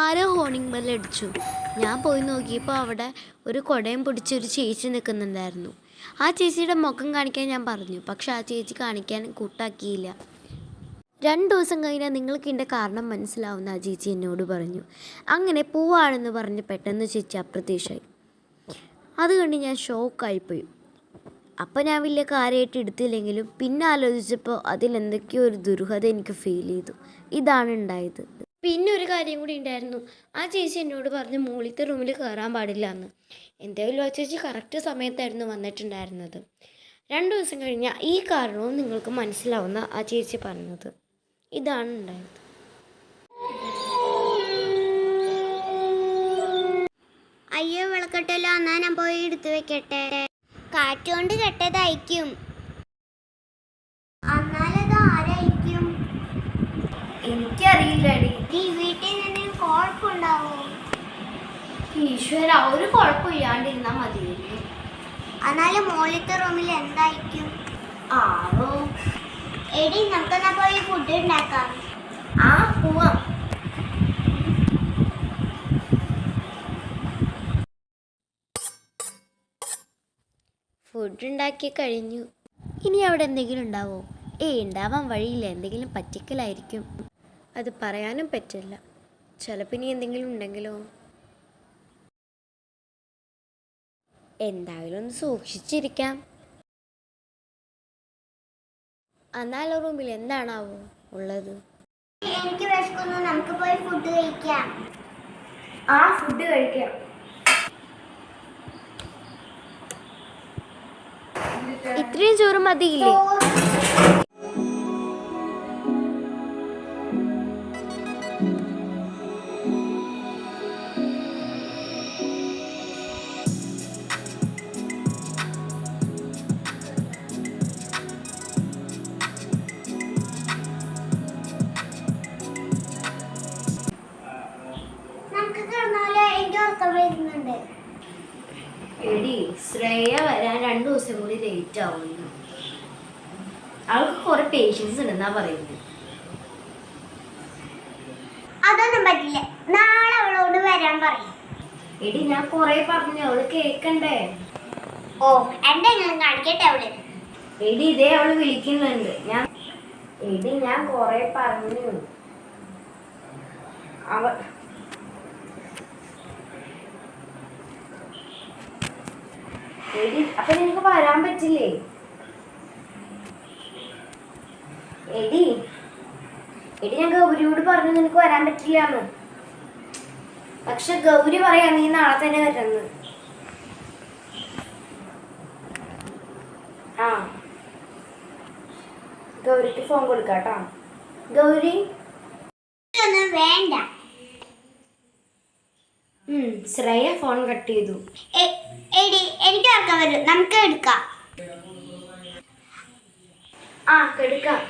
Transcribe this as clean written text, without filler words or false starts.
ആരോ honing ബെല്ലടിച്ചു. ഞാൻ പോയി നോക്കിയപ്പോൾ അവിടെ ഒരു കുടയും പിടിച്ചൊരു ചേച്ചി നിൽക്കുന്നുണ്ടായിരുന്നു. ആ ചേച്ചിയുടെ മുഖം കാണിക്കാൻ ഞാൻ പറഞ്ഞു, പക്ഷെ ആ ചേച്ചി കാണിക്കാൻ കൂട്ടാക്കിയില്ല. 2 ദിവസം കഴിഞ്ഞാൽ നിങ്ങൾക്ക് എൻ്റെ കാരണം മനസ്സിലാവുന്ന ആ ചേച്ചി എന്നോട് പറഞ്ഞു. അങ്ങനെ പോവാണെന്ന് പറഞ്ഞ് പെട്ടെന്ന് ചേച്ചി അപ്രത്യക്ഷമായി. അത് കണ്ട് ഞാൻ ഷോക്കായിപ്പോയി. അപ്പം ഞാൻ വലിയ കാര്യമായിട്ട് എടുത്തില്ലെങ്കിലും പിന്നെ ആലോചിച്ചപ്പോൾ അതിലെന്തൊക്കെയോ ഒരു ദുരൂഹത എനിക്ക് ഫീൽ ചെയ്തു. ഇതാണ് ഉണ്ടായത്. പിന്നെ ഒരു കാര്യം കൂടി ഉണ്ടായിരുന്നു. ആ ചേച്ചി എന്നോട് പറഞ്ഞ് മുകളിലത്തെ റൂമിൽ കയറാൻ പാടില്ല എന്ന്. എന്തായാലും ആ ചേച്ചി കറക്റ്റ് സമയത്തായിരുന്നു വന്നിട്ടുണ്ടായിരുന്നത്. 2 ദിവസം കഴിഞ്ഞാൽ ഈ കാരണവും നിങ്ങൾക്ക് മനസ്സിലാവുന്ന ആ ചേച്ചി പറഞ്ഞത്. ഇതാണ് ഉണ്ടായത്. അയ്യോ, വിളക്കട്ടല്ലോ, എന്നാ ഞാൻ പോയി എടുത്തു വെക്കട്ടെ. കാറ്റുകൊണ്ട് കെട്ടതായിരിക്കും. എന്നാലത് ആരായിരിക്കും? എനിക്കറിയില്ലടി. ഈ വീട്ടിൽ നിന്ന് കുഴപ്പമുണ്ടാവോ? ഈശ്വര, ഒരു കുഴപ്പമില്ലാണ്ടിരുന്നാൽ മതിയായിരുന്നു. എന്നാലും മുകളിലത്തെ റൂമിൽ എന്തായിരിക്കും? ആണോ? എടി, നമുക്കെന്നാ പോയി ഫുഡ് ഉണ്ടാക്കാം. ആ, പോവാം. ഫുഡ് ഉണ്ടാക്കി കഴിഞ്ഞു. ഇനി അവിടെ എന്തെങ്കിലും ഉണ്ടാവോ? ഉണ്ടാവാൻ വഴിയില്ല. എന്തെങ്കിലും പറ്റിക്കലായിരിക്കും. അത് പറയാനും പറ്റില്ല. ചിലപ്പോൾ ഇനി എന്തെങ്കിലും ഉണ്ടെങ്കിലോ? എന്തായാലും ഒന്ന് സൂക്ഷിച്ചിരിക്കാം. എന്നാലോ റൂമിൽ എന്താണാവോ ഉള്ളത്? എനിക്ക് വിശക്കുന്നു, നമുക്ക് പോയി ഫുഡ് കഴിക്കാം. ആ, ഫുഡ് കഴിക്കാം. ഇത്രയും ചോറ് മതിയില്ലേ? നമുക്ക് കിടന്നാലോ? എനിക്ക് ഉറക്കം വരുന്നുണ്ട്. എടി, ശ്രേയ വരാൻ 2 ദിവസം കൂടി ലേറ്റ് ആവുന്നു. അവൾക്ക് കുറെ പേഷ്യൻസ് ഉണ്ടെന്നാ പറയുന്നത്. അതൊന്നും പറ്റില്ല. നാളെ അവളോട് വരാൻ പറയും. എടി, ഞാൻ കുറെ പറഞ്ഞു, അവള് കേക്കണ്ടേ? ഓ, എന്തെങ്കിലും കാണിക്കട്ടെ അവള്. എടി, ഇതേ അവള് വിളിക്കുന്നുണ്ട്. ഞാൻ കുറെ പറഞ്ഞു. എടി, അപ്പൊ നിനക്ക് വരാൻ പറ്റില്ലേ? എടി, ഞാൻ ഗൗരിയോട് പറഞ്ഞു നിനക്ക് വരാൻ പറ്റില്ലാന്ന്. പക്ഷെ ഗൗരി പറയാ നീ നാളെ തന്നെ വരന്ന്. ആ, ഗൗരിക്ക് ഫോൺ കൊടുക്കാട്ടോ. ഗൗരി, വേണ്ട. ശ്രേയ ഫോൺ കട്ട് ചെയ്തു. എടി, എനിക്ക് ഉറക്കം വരും. നമുക്ക് എടുക്കാം. ആ, എടുക്കാം.